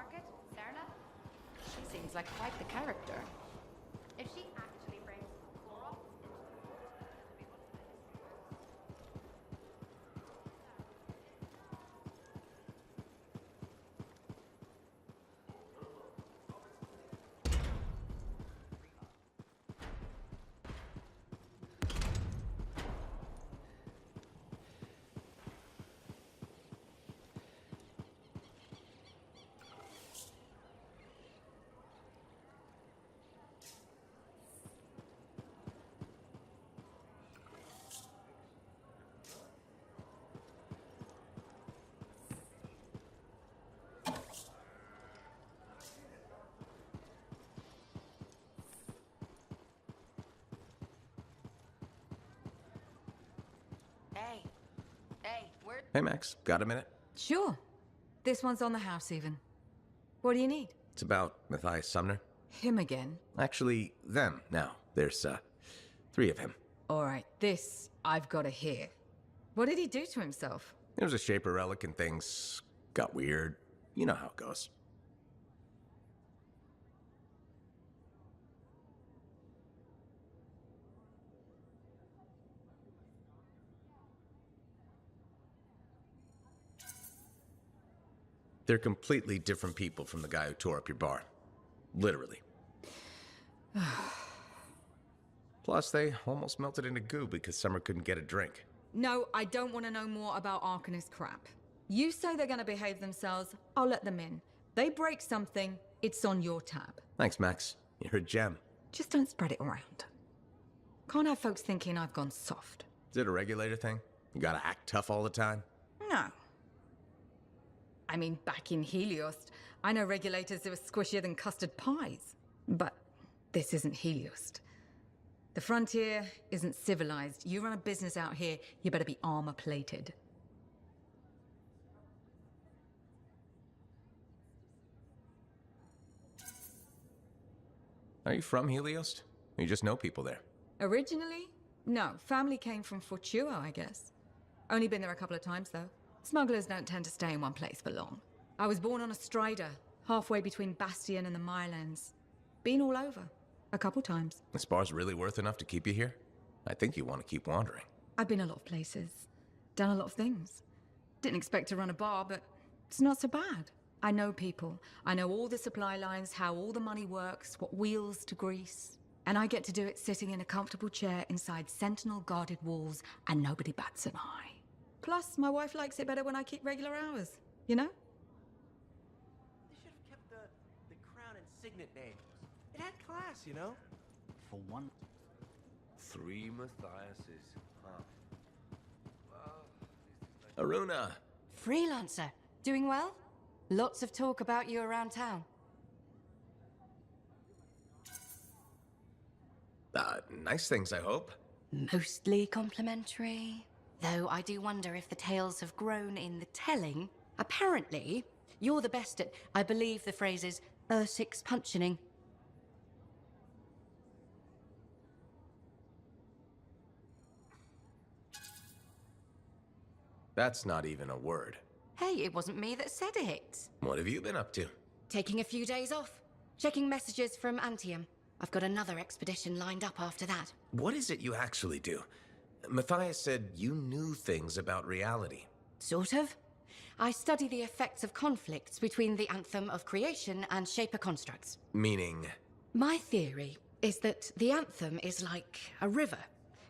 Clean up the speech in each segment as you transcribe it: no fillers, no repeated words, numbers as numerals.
market, Serna? She seems like quite the character. If she actually brings Clorox into the port, it'll be one of the Hey, where? Hey, Max, got a minute? Sure. This one's on the house, even. What do you need? It's about Matthias Sumner. Him again? Actually, them now. There's, 3 of him. Alright, this I've gotta hear. What did he do to himself? There was a Shaper relic and things got weird. You know how it goes. They're completely different people from the guy who tore up your bar. Literally. Plus, they almost melted into goo because Summer couldn't get a drink. No, I don't want to know more about Arcanist crap. You say they're gonna behave themselves, I'll let them in. They break something, it's on your tab. Thanks, Max. You're a gem. Just don't spread it around. Can't have folks thinking I've gone soft. Is it a regulator thing? You gotta act tough all the time? No. I mean, back in Helios, I know regulators that were squishier than custard pies. But this isn't Helios. The frontier isn't civilized. You run a business out here, you better be armor-plated. Are you from Helios? Or you just know people there? Originally? No, family came from Fortua, I guess. Only been there a couple of times, though. Smugglers don't tend to stay in one place for long. I was born on a strider, halfway between Bastion and the Mylands. Been all over, a couple times. This bar's really worth enough to keep you here? I think you want to keep wandering. I've been a lot of places, done a lot of things. Didn't expect to run a bar, but it's not so bad. I know people. I know all the supply lines, how all the money works, what wheels to grease. And I get to do it sitting in a comfortable chair inside Sentinel-guarded walls, and nobody bats an eye. Plus, my wife likes it better when I keep regular hours, you know? They should have kept the crown and signet names. It had class, you know? For one... 3 Matthiases, huh? Well, Aruna! Freelancer. Doing well? Lots of talk about you around town. Nice things, I hope. Mostly complimentary. Though I do wonder if the tales have grown in the telling. Apparently, you're the best at, I believe the phrase is, Ursix punching. That's not even a word. Hey, it wasn't me that said it. What have you been up to? Taking a few days off. Checking messages from Anthem. I've got another expedition lined up after that. What is it you actually do? Matthias said you knew things about reality. Sort of. I study the effects of conflicts between the Anthem of creation and Shaper constructs. Meaning? My theory is that the Anthem is like a river,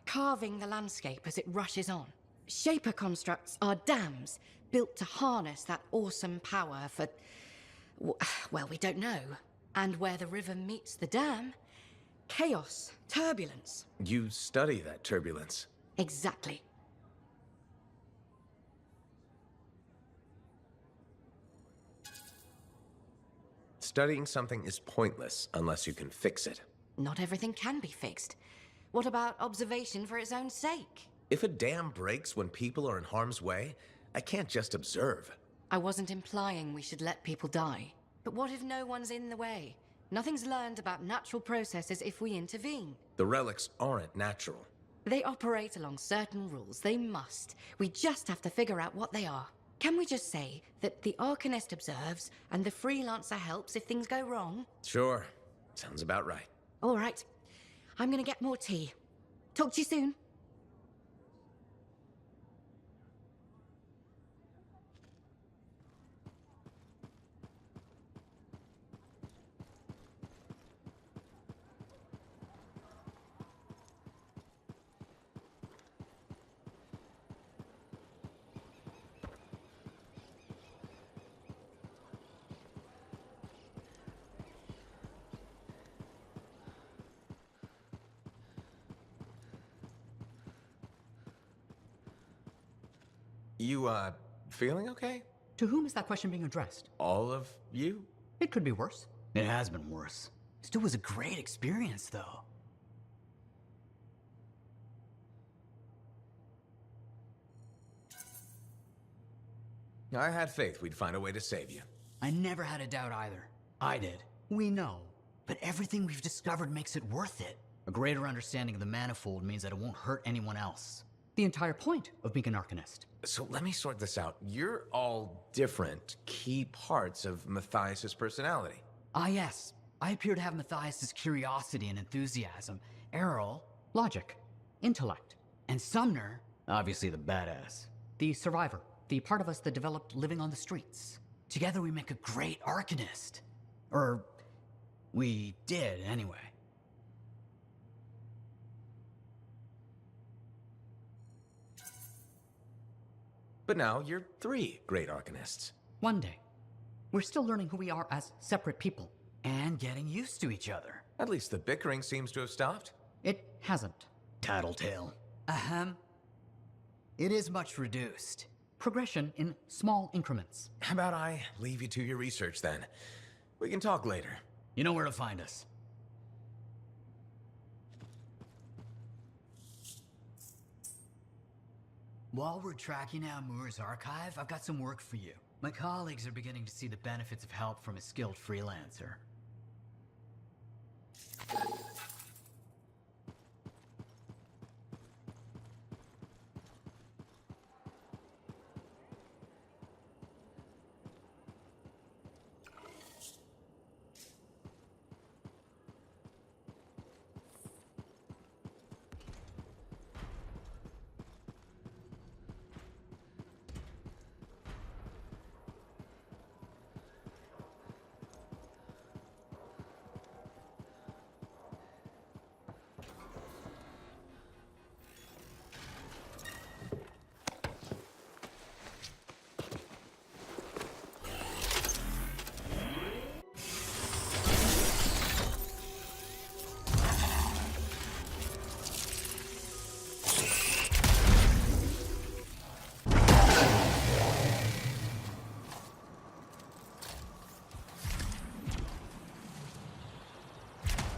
carving the landscape as it rushes on. Shaper constructs are dams built to harness that awesome power for... well, we don't know. And where the river meets the dam, chaos, turbulence. You study that turbulence. Exactly. Studying something is pointless unless you can fix it. Not everything can be fixed. What about observation for its own sake? If a dam breaks when people are in harm's way, I can't just observe. I wasn't implying we should let people die. But what if no one's in the way? Nothing's learned about natural processes if we intervene. The relics aren't natural. They operate along certain rules. They must. We just have to figure out what they are. Can we just say that the Arcanist observes and the freelancer helps if things go wrong? Sure. Sounds about right. All right. I'm gonna get more tea. Talk to you soon. You, feeling okay? To whom is that question being addressed? All of you? It could be worse. It has been worse. Still was a great experience, though. I had faith we'd find a way to save you. I never had a doubt either. I did. We know. But everything we've discovered makes it worth it. A greater understanding of the manifold means that it won't hurt anyone else. The entire point of being an Arcanist. So let me sort this out. You're all different key parts of Matthias's personality. Ah, yes. I appear to have Matthias's curiosity and enthusiasm. Errol, logic, intellect. And Sumner, obviously the badass. The survivor. The part of us that developed living on the streets. Together we make a great Arcanist. Or, we did, anyway. But now you're 3 great Arcanists. One day. We're still learning who we are as separate people. And getting used to each other. At least the bickering seems to have stopped. It hasn't. Tattletale. Ahem. It is much reduced. Progression in small increments. How about I leave you to your research then? We can talk later. You know where to find us. While we're tracking down Moore's archive, I've got some work for you. My colleagues are beginning to see the benefits of help from a skilled freelancer.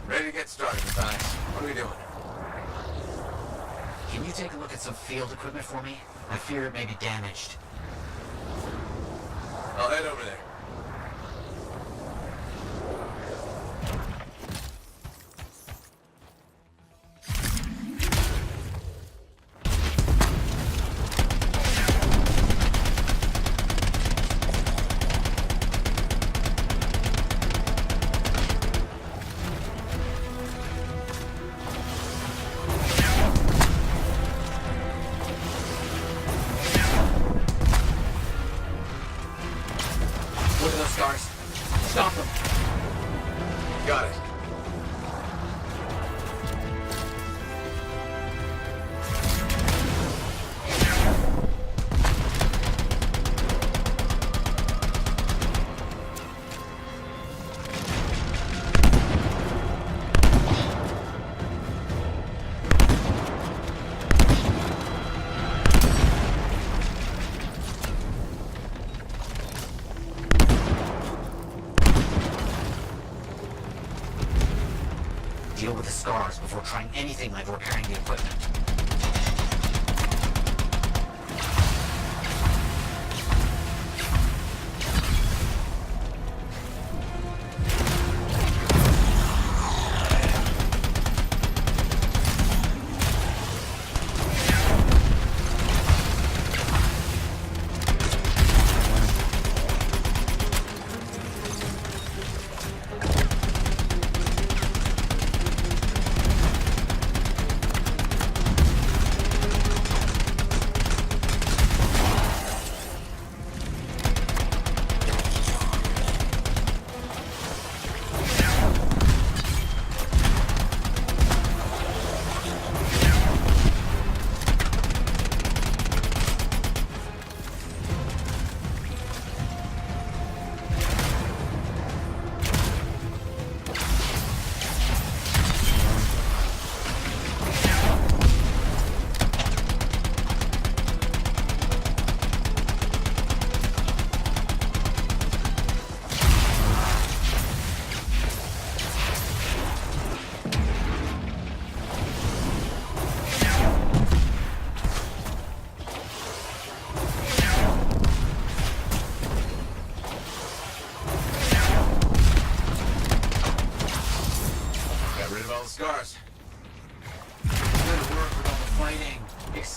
Ready to get started, Matthias. What are we doing? Can you take a look at some field equipment for me? I fear it may be damaged. I'll head over there. Look at those scars. Stop them. Got it. Deal with the scars before trying anything like repairing the equipment.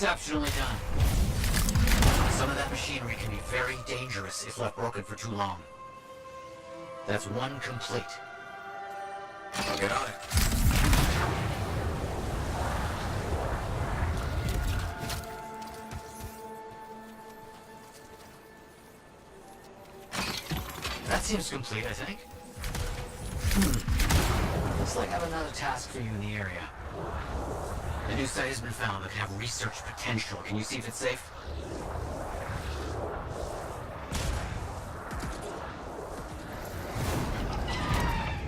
Exceptionally done. Some of that machinery can be very dangerous if left broken for too long. That's one complete. I'll get on it. That seems complete, I think. Looks like I have another task for you in the area. A new site has been found that can have research potential. Can you see if it's safe?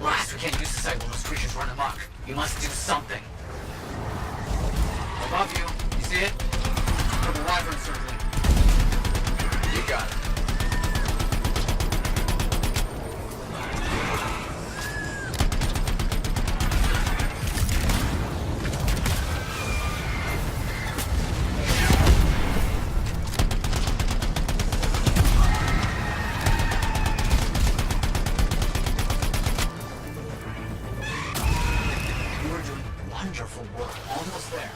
Blast! We can't use the site while those creatures run amok. You must do something. Above you. You see it? Purple wyvern circling. You got it. Wonderful work. Almost there.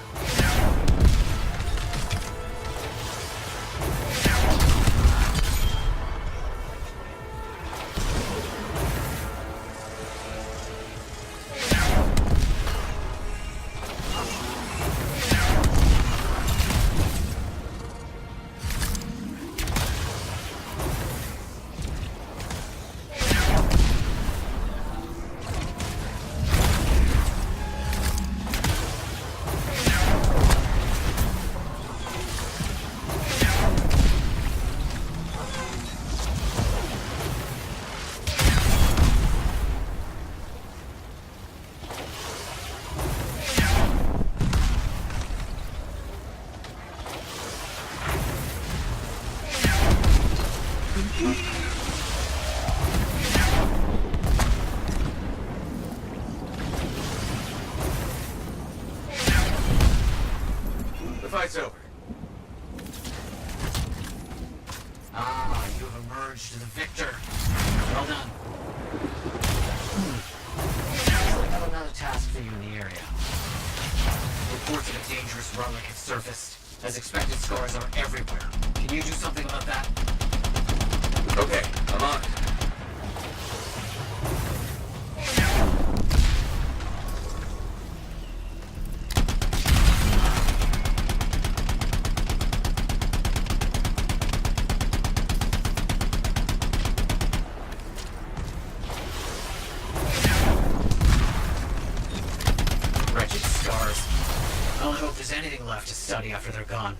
The fight's over. Ah, you have emerged the victor. Well done. Looks like I have another task for you in the area. Reports of a dangerous relic have surfaced. As expected, scars are everywhere. Can you do something about that? Okay, I'm on it. Wretched scars. I only hope there's anything left to study after they're gone.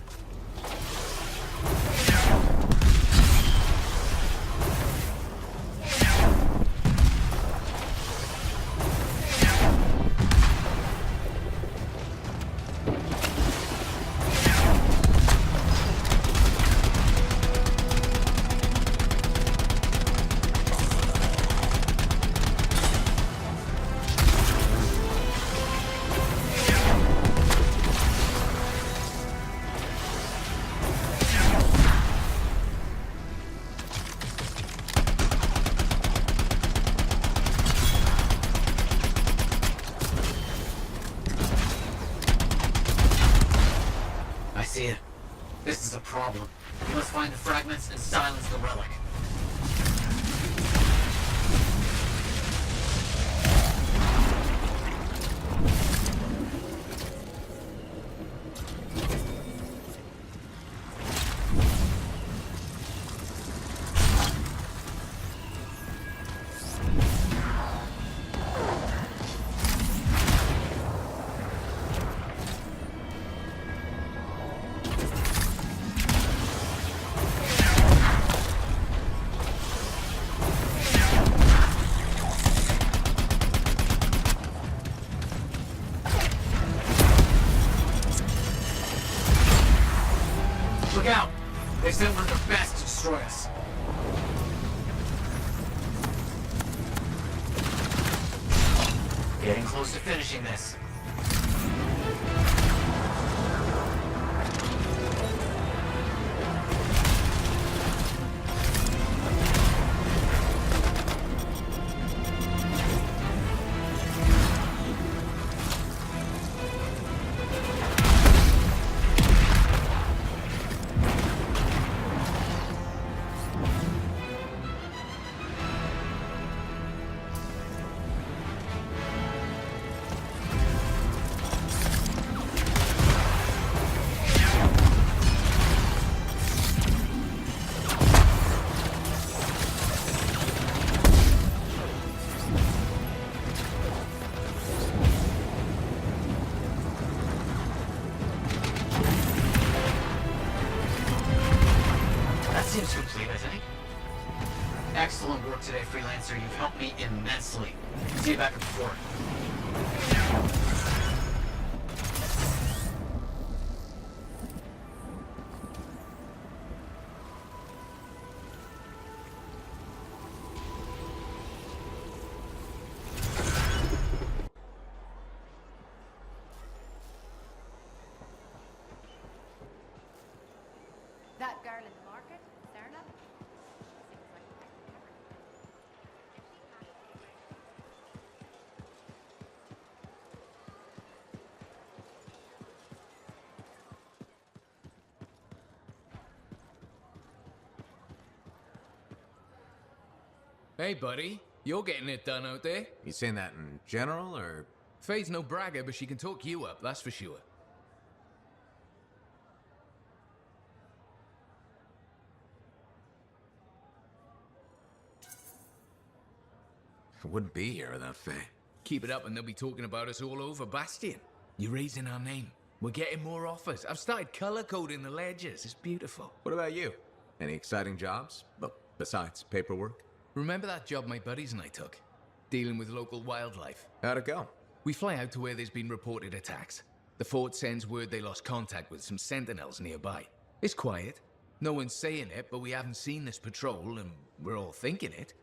I see it. This is a problem. You must find the fragments and silence the relic. Look out! They sent one of their best to destroy us. Getting close to finishing this. today, Freelancer. You've helped me immensely. See you back at the fort. That girl in the market, Serna? Seems like a clever. Hey, buddy. You're getting it done out there. You saying that in general, or? Faye's no bragger, but she can talk you up, that's for sure. I wouldn't be here without Faye. Keep it up and they'll be talking about us all over Bastion. You're raising our name. We're getting more offers. I've started color coding the ledgers. It's beautiful. What about you? Any exciting jobs? Well, besides paperwork? Remember that job my buddies and I took? Dealing with local wildlife. How'd it go? We fly out to where there's been reported attacks. The fort sends word they lost contact with some sentinels nearby. It's quiet. No one's saying it, but we haven't seen this patrol, and we're all thinking it.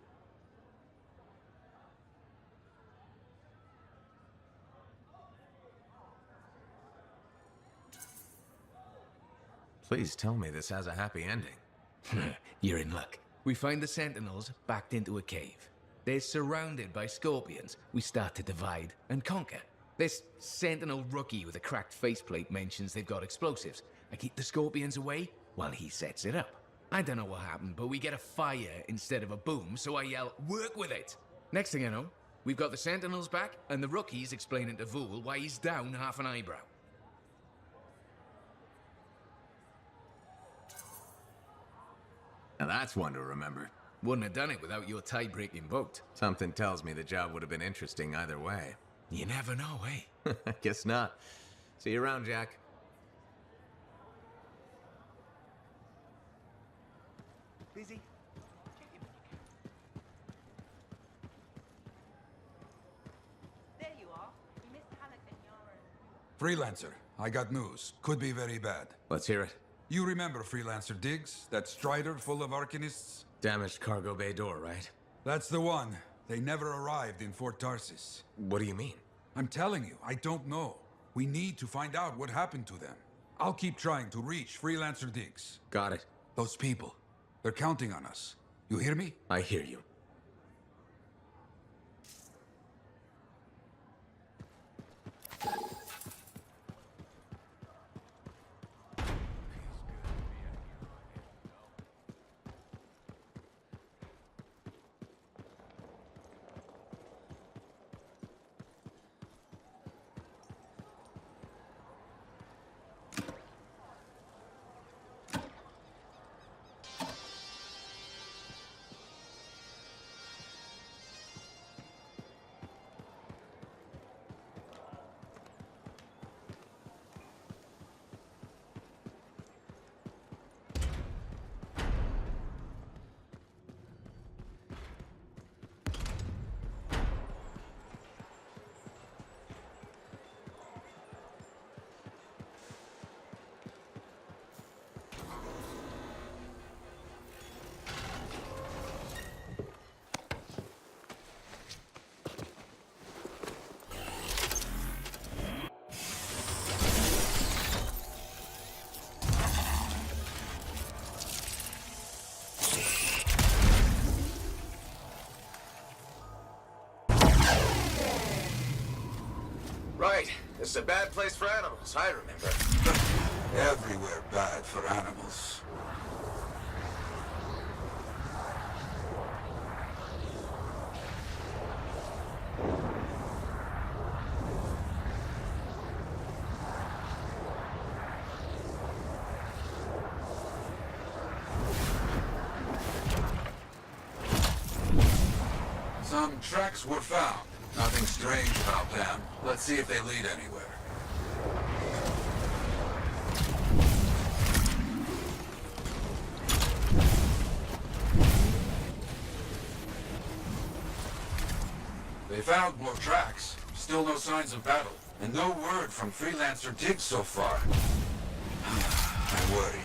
Please tell me this has a happy ending. You're in luck. We find the sentinels backed into a cave. They're surrounded by scorpions. We start to divide and conquer. This sentinel rookie with a cracked faceplate mentions they've got explosives. I keep the scorpions away while he sets it up. I don't know what happened, but we get a fire instead of a boom, so I yell, "Work with it!" Next thing I know, we've got the sentinels back, and the rookie's explaining to Vool why he's down half an eyebrow. Now that's one to remember. Wouldn't have done it without your tie-breaking vote. Something tells me the job would have been interesting either way. You never know, eh? Guess not. See you around, Jack. Busy? Check in when you can. There you are. You missed Halleck and Yara. Freelancer, I got news. Could be very bad. Let's hear it. You remember Freelancer Diggs? That strider full of Arcanists? Damaged cargo bay door, right? That's the one. They never arrived in Fort Tarsis. What do you mean? I'm telling you, I don't know. We need to find out what happened to them. I'll keep trying to reach Freelancer Diggs. Got it. Those people, they're counting on us. You hear me? I hear you. Right. This is a bad place for animals, I remember. Everywhere bad for animals. Some tracks were found. Nothing strange about them. Let's see if they lead anywhere. They found more tracks. Still no signs of battle. And no word from Freelancer Diggs so far. I worry.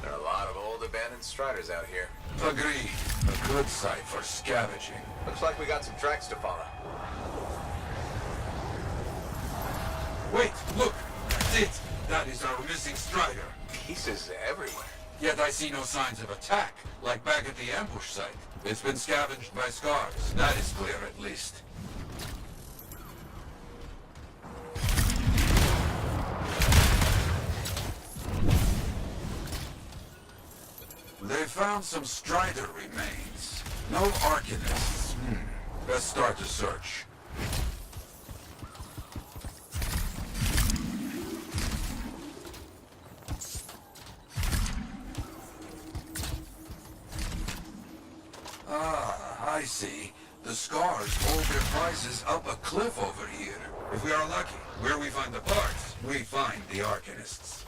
There are a lot of old abandoned striders out here. Agree. A good site for scavenging. Looks like we got some tracks to follow. Wait, look! That's it! That is our missing strider. Pieces everywhere. Yet I see no signs of attack, like back at the ambush site. It's been scavenged by scars. That is clear, at least. They found some strider remains. No Arcanists. Let's start the search. Ah, I see. The scars hold their prizes up a cliff over here. If we are lucky, where we find the parts, we find the Arcanists.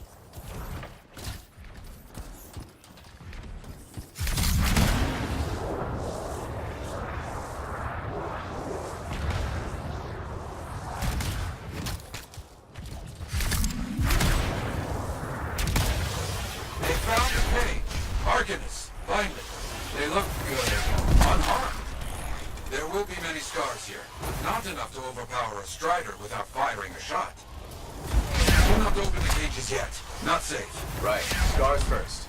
They found a cage. Arcanists, finally. They look good. Unharmed. There will be many scars here. Not enough to overpower a strider without firing a shot. Do not open the cages yet. Not safe. Right. Scars first.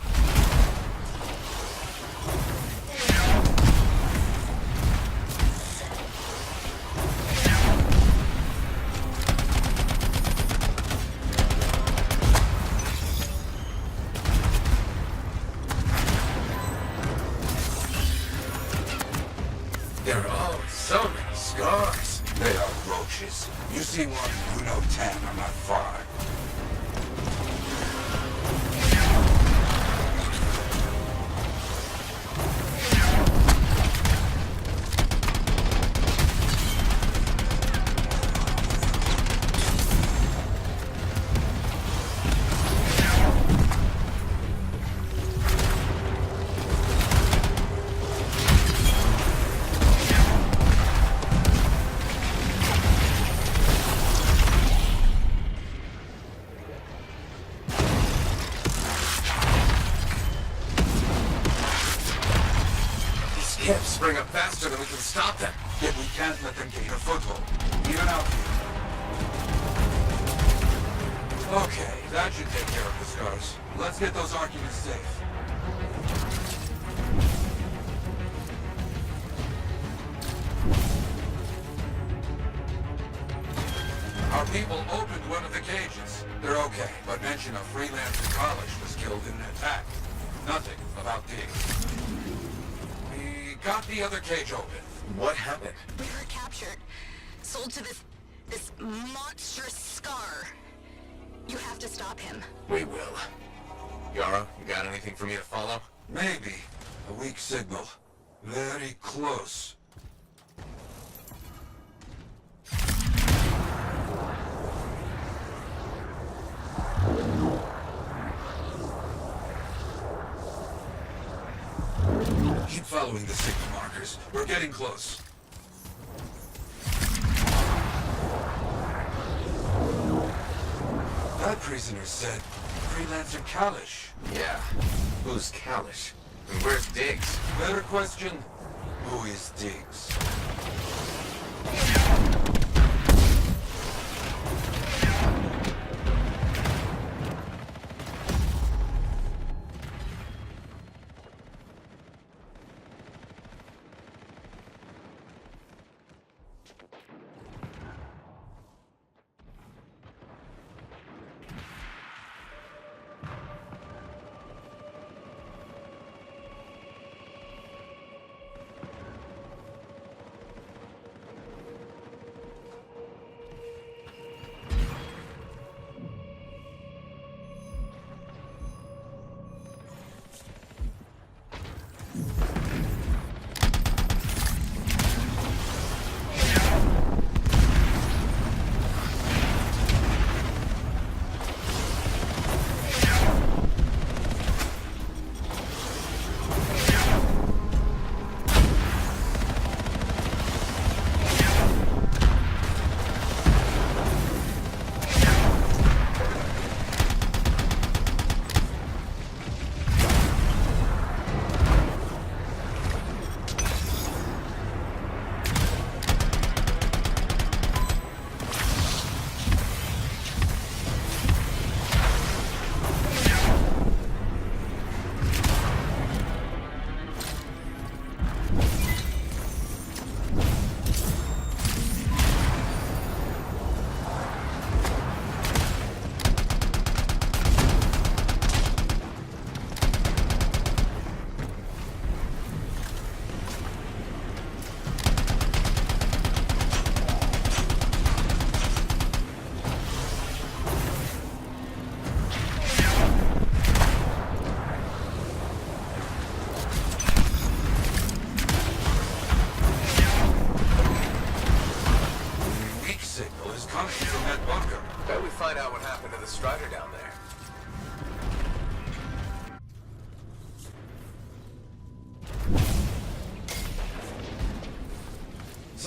There are so many scars. They are roaches. You see one, you know 10 are not far. Hips spring up faster than we can stop them. Yet we can't let them gain a foothold. Even out here. Okay, that should take care of the scars. Let's get those arguments safe. Our people opened one of the cages. They're okay, but mention of Freelancer College was killed in an attack. Nothing about Diggs. We got the other cage open. What happened? We were captured. Sold to this monstrous scar. You have to stop him. We will. Yara, you got anything for me to follow? Maybe. A weak signal. Very close. Keep following the signal markers. We're getting close. That prisoner said Freelancer Kalish. Yeah. Who's Kalish? And where's Diggs? Better question, who is Diggs?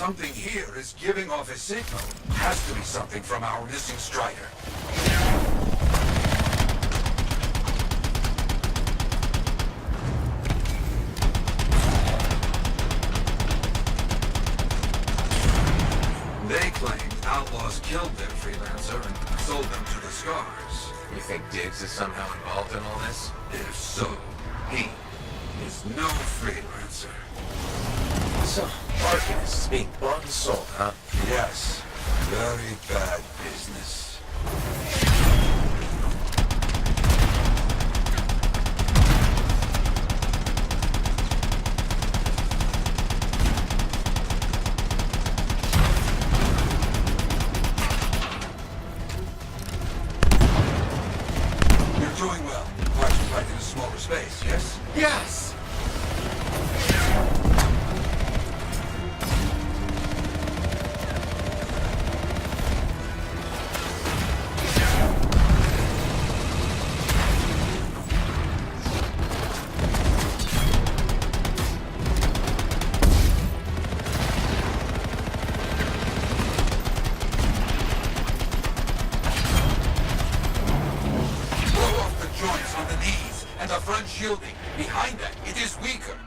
Something here is giving off a signal. Has to be something from our missing Strider. They claim outlaws killed their freelancer and sold them to the Scars. You think Diggs is somehow involved in all this? If so, he is no freelancer. So, Arcanist is being bought and sold, huh? Yes, very bad business. You're doing well. Hard to fight in a smaller space, yes? Yes! Blow off the joints on the knees and the front shielding. Behind that, it is weaker.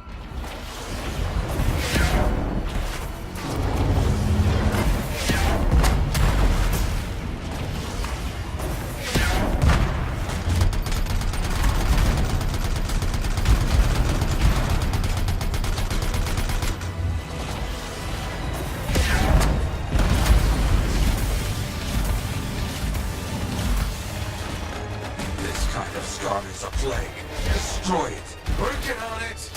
This kind of scar is a plague. Destroy it. Working on it!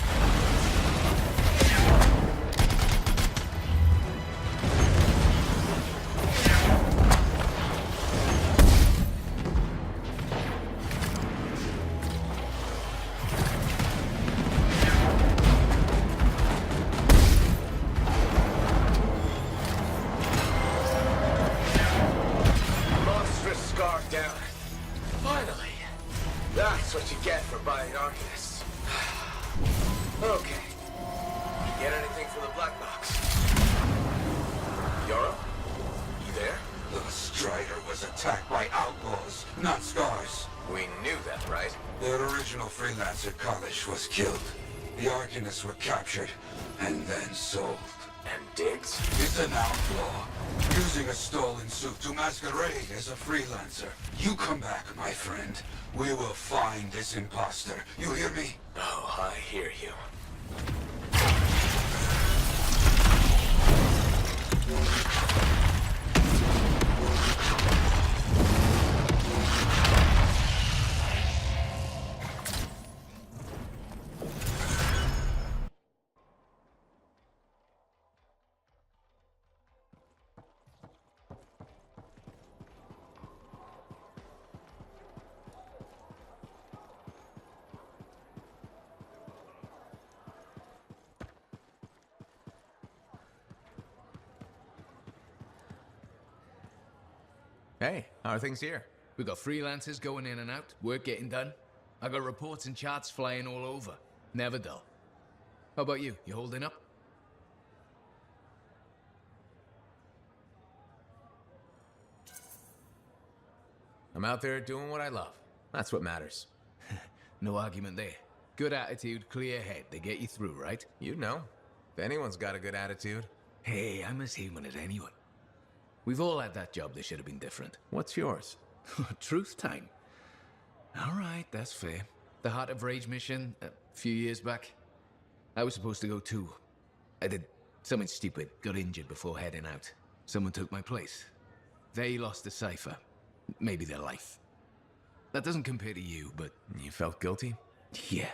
Monstrous scar down. Finally! That's what you get for buying Arcanists. Okay. You get anything from the black box? Yoro? You there? The Strider was attacked by outlaws, not Scars. We knew that, right? Their original freelancer, Kalish, was killed. The Arcanists were captured and then sold. And Diggs? He's an outlaw, using a stolen suit to masquerade as a freelancer. You come back, my friend. We will find this imposter. You hear me? Oh, I hear you. Hey, how are things here? We got freelancers going in and out, work getting done. I got reports and charts flying all over. Never dull. How about you? You holding up? I'm out there doing what I love. That's what matters. No argument there. Good attitude, clear head. They get you through, right? You know. If anyone's got a good attitude. Hey, I'm as human as anyone. We've all had that job that should have been different. What's yours? Truth time. All right, that's fair. The Heart of Rage mission, a few years back. I was supposed to go too. I did something stupid, got injured before heading out. Someone took my place. They lost the cipher. Maybe their life. That doesn't compare to you, but... You felt guilty? Yeah.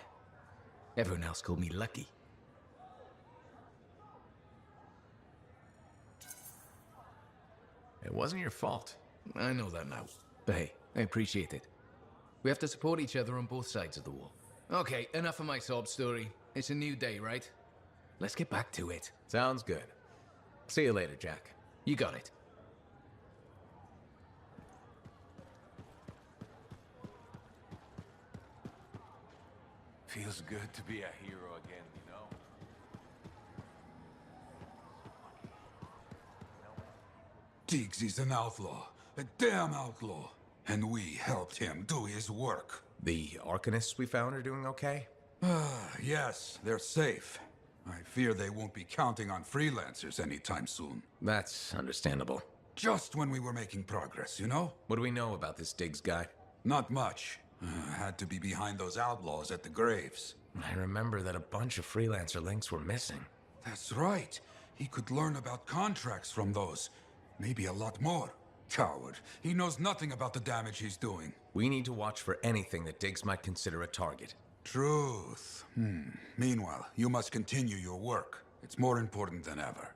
Everyone else called me lucky. It wasn't your fault. I know that now. But hey, I appreciate it. We have to support each other on both sides of the wall. Okay, enough of my sob story. It's a new day, right? Let's get back to it. Sounds good. See you later, Jack. You got it. Feels good to be a hero again, you know? Diggs is an outlaw. A damn outlaw. And we helped him do his work. The Arcanists we found are doing okay? Yes, they're safe. I fear they won't be counting on freelancers anytime soon. That's understandable. Just when we were making progress, you know? What do we know about this Diggs guy? Not much. Had to be behind those outlaws at the graves. I remember that a bunch of freelancer links were missing. That's right. He could learn about contracts from those. Maybe a lot more. Coward. He knows nothing about the damage he's doing. We need to watch for anything that Diggs might consider a target. Truth. Meanwhile, you must continue your work. It's more important than ever.